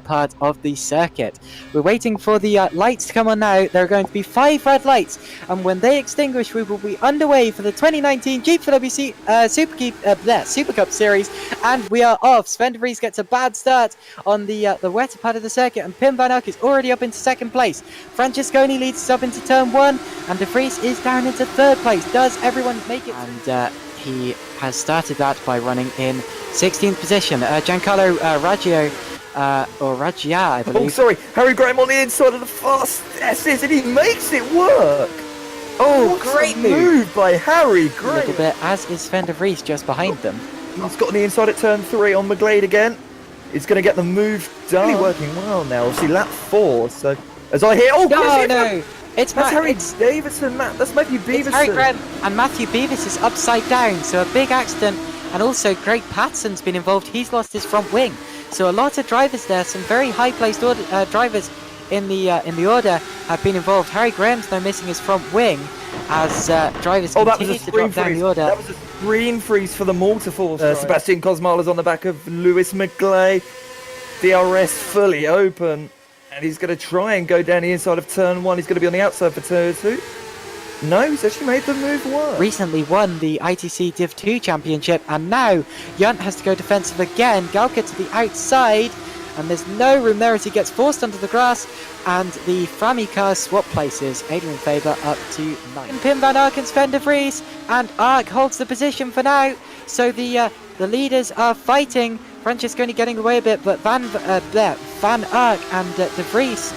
part of the circuit. We're waiting for the lights to come on now. There are going to be 5 red lights, and when they extinguish, we will be underway for the 2019 GPVWC SuperCup series, and we are off. Sven de Vries gets a bad start on the wetter part of the circuit, and Pim van Ark is already up into 2nd place. Francesconi leads us up into turn 1, and de Vries is down into 3rd place. Does everyone make it? And he has started that by running in 16th position. Giancarlo Raggio, or Raggia, I believe. Oh, sorry, Harry Graham on the inside of the fastest, and he makes it work. Oh, great move by Harry Graham. A little bit, as is Sven de Vries just behind them. He's got on the inside at turn 3 on McGlade again. He's going to get the move done. Really working well now. Obviously, lap 4. So, as I hear, no. That's Harry Davidson, that's Matthew Beavis. It's Harry Graham, and Matthew Beavis is upside down, so a big accident. And also, Greg Patson's been involved. He's lost his front wing. So a lot of drivers there, some very high-placed drivers in the order have been involved. Harry Graham's now missing his front wing as drivers continue to drop down the order. That was a screen freeze for the Multiforce. Sebastian Cosmala's on the back of Lewis McGlade. DRS fully open. And he's going to try and go down the inside of turn 1. He's going to be on the outside for turn 2. No, he's actually made the move work. Recently won the ITC Div 2 championship, and now Junt has to go defensive again. Galka to the outside, and there's no room there as he gets forced onto the grass, and the Frammy cars swap places. Adrian Faber up to 9. Pim van Ark and Sven de Vries, and Ark holds the position for now. So the leaders are fighting. Francesconi getting away a bit, but Van Ark and de Vries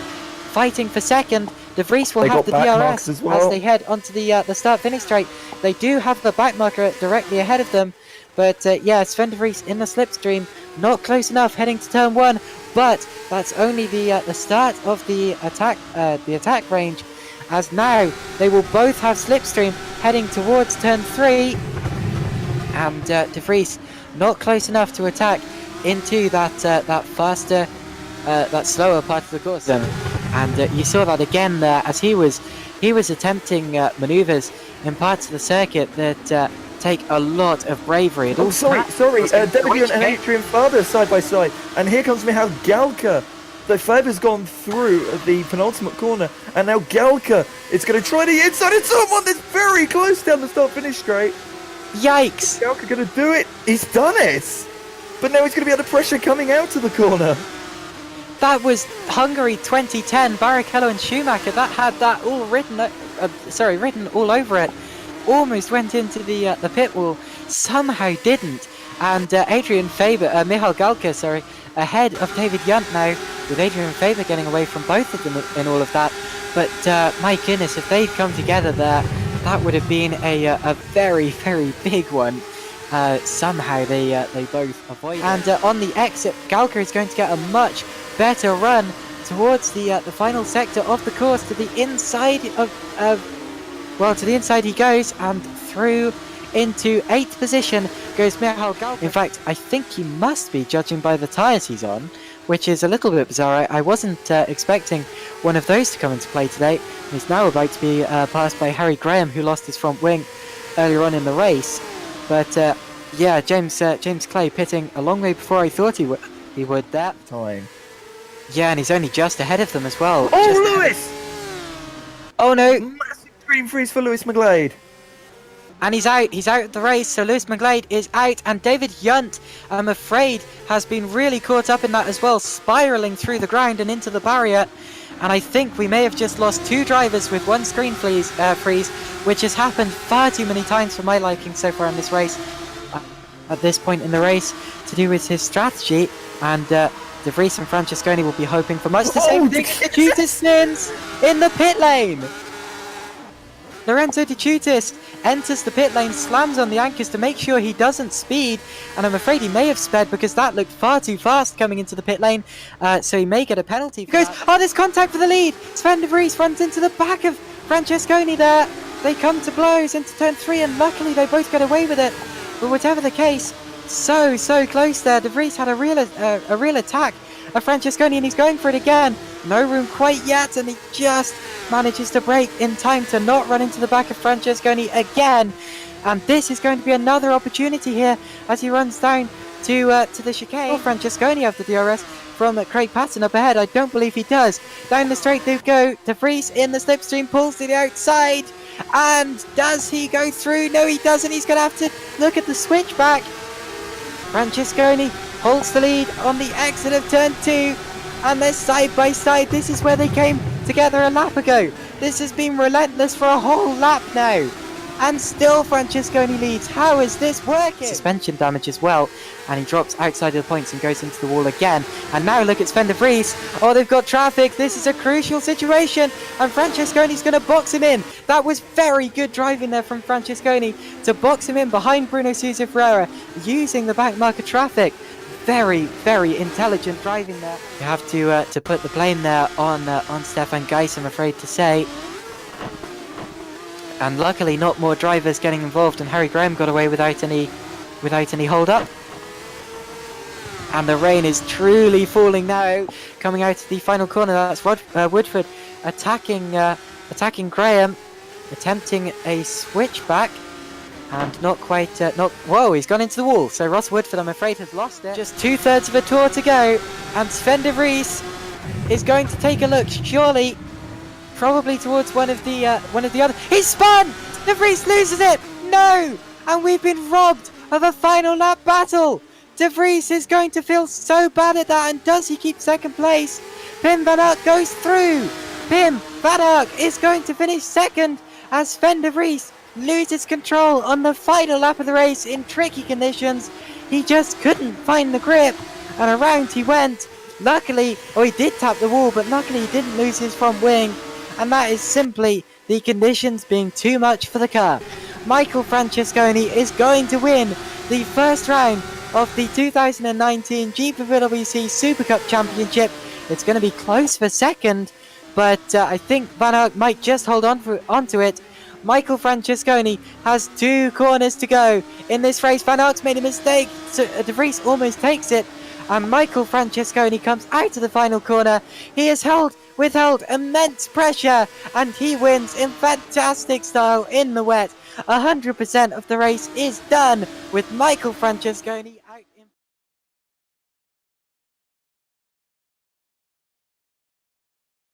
fighting for 2nd. De Vries will have the DRS as they head onto the start-finish straight. They do have the back marker directly ahead of them, but yeah, Sven de Vries in the slipstream, not close enough heading to turn 1, but that's only the start of the attack range, as now they will both have slipstream heading towards turn 3, and de Vries not close enough to attack into that faster, that slower part of the course. And you saw that again there as he was attempting manoeuvres in parts of the circuit that take a lot of bravery. Sorry, David and Adrian Faber side by side, and here comes Michal Galka. So Faber's gone through the penultimate corner, and now Galka is going to try the inside of someone that's very close down the start-finish straight. Yikes! Galka going to do it. He's done it. But now he's going to be under pressure coming out to the corner. That was Hungary 2010, Barrichello and Schumacher. That had that all written all over it. Almost went into the pit wall, somehow didn't. And Adrian Faber, Michal Galka, ahead of David Junt now, with Adrian Faber getting away from both of them in all of that. But my goodness, if they'd come together there, that would have been a very, very big one. Somehow they both avoided. And on the exit, Galka is going to get a much better run towards the final sector of the course, to the inside to the inside he goes, and through into 8th position goes Michal Galka. In fact, I think he must be, judging by the tyres he's on, which is a little bit bizarre. I wasn't expecting one of those to come into play today. He's now about to be passed by Harry Graham, who lost his front wing earlier on in the race. But yeah, James Clay pitting a long way before I thought he would that time. Yeah, and he's only just ahead of them as well. Oh, Lewis! Oh no! Massive green freeze for Lewis McGlade. And he's out of the race, so Lewis McGlade is out, and David Junt, I'm afraid, has been really caught up in that as well, spiralling through the ground and into the barrier. And I think we may have just lost 2 drivers with 1 screen freeze, which has happened far too many times for my liking so far in this race. At this point in the race, to do with his strategy, and De Vries and Francesconi will be hoping for much the same thing. De Chutis spins in the pit lane. Lorenzo De Chutis enters the pit lane, slams on the anchors to make sure he doesn't speed, and I'm afraid he may have sped because that looked far too fast coming into the pit lane, so he may get a penalty. There's contact for the lead. Sven de Vries runs into the back of Francesconi there. They come to blows into turn 3, and luckily they both get away with it. But whatever the case, so close there. De Vries had a real attack of Francesconi, and he's going for it again. No room quite yet, and he just manages to brake in time to not run into the back of Francesconi again. And this is going to be another opportunity here as he runs down to the chicane. Or Francesconi have the DRS from Craig Patton up ahead. I don't believe he does. Down the straight they go. De Vries in the slipstream pulls to the outside. And does he go through? No, he doesn't. He's going to have to look at the switchback. Francesconi holds the lead on the exit of turn 2. And they're side by side. This is where they came together a lap ago. This has been relentless for a whole lap now. And still Francesconi leads. How is this working? Suspension damage as well. And he drops outside of the points and goes into the wall again. And now look at Sven de Vries. Oh, they've got traffic. This is a crucial situation. And Francesconi's going to box him in. That was very good driving there from Francesconi to box him in behind Bruno Sousa Ferreira, using the back marker traffic. Very, very intelligent driving there. You have to put the blame there on Stefan Geis, I'm afraid to say. And luckily, not more drivers getting involved, and Harry Graham got away without any hold up. And the rain is truly falling now. Coming out of the final corner, that's Woodford attacking Graham, attempting a switchback. And not quite, whoa, he's gone into the wall. So Ross Woodford, I'm afraid, has lost it. Just 2/3 of a tour to go. And Sven de Vries is going to take a look, surely, probably towards one of the other. He's spun! De Vries loses it! No! And we've been robbed of a final lap battle. De Vries is going to feel so bad at that. And does he keep second place? Pim van Ark goes through. Pim van Ark is going to finish second as Sven de Vries loses control on the final lap of the race in tricky conditions. He just couldn't find the grip, and around he went. Luckily, he did tap the wall, but luckily he didn't lose his front wing, and that is simply the conditions being too much for the car. Michael Francesconi is going to win the first round of the 2019 GPVWC SuperCup Championship. It's going to be close for second, but I think Van Ark might just hold onto it. Michael Francesconi has 2 corners to go in this race. Van Ark's made a mistake, so De Vries almost takes it, and Michael Francesconi comes out of the final corner. He has withheld immense pressure, and he wins in fantastic style in the wet. 100% of the race is done with Michael Francesconi out.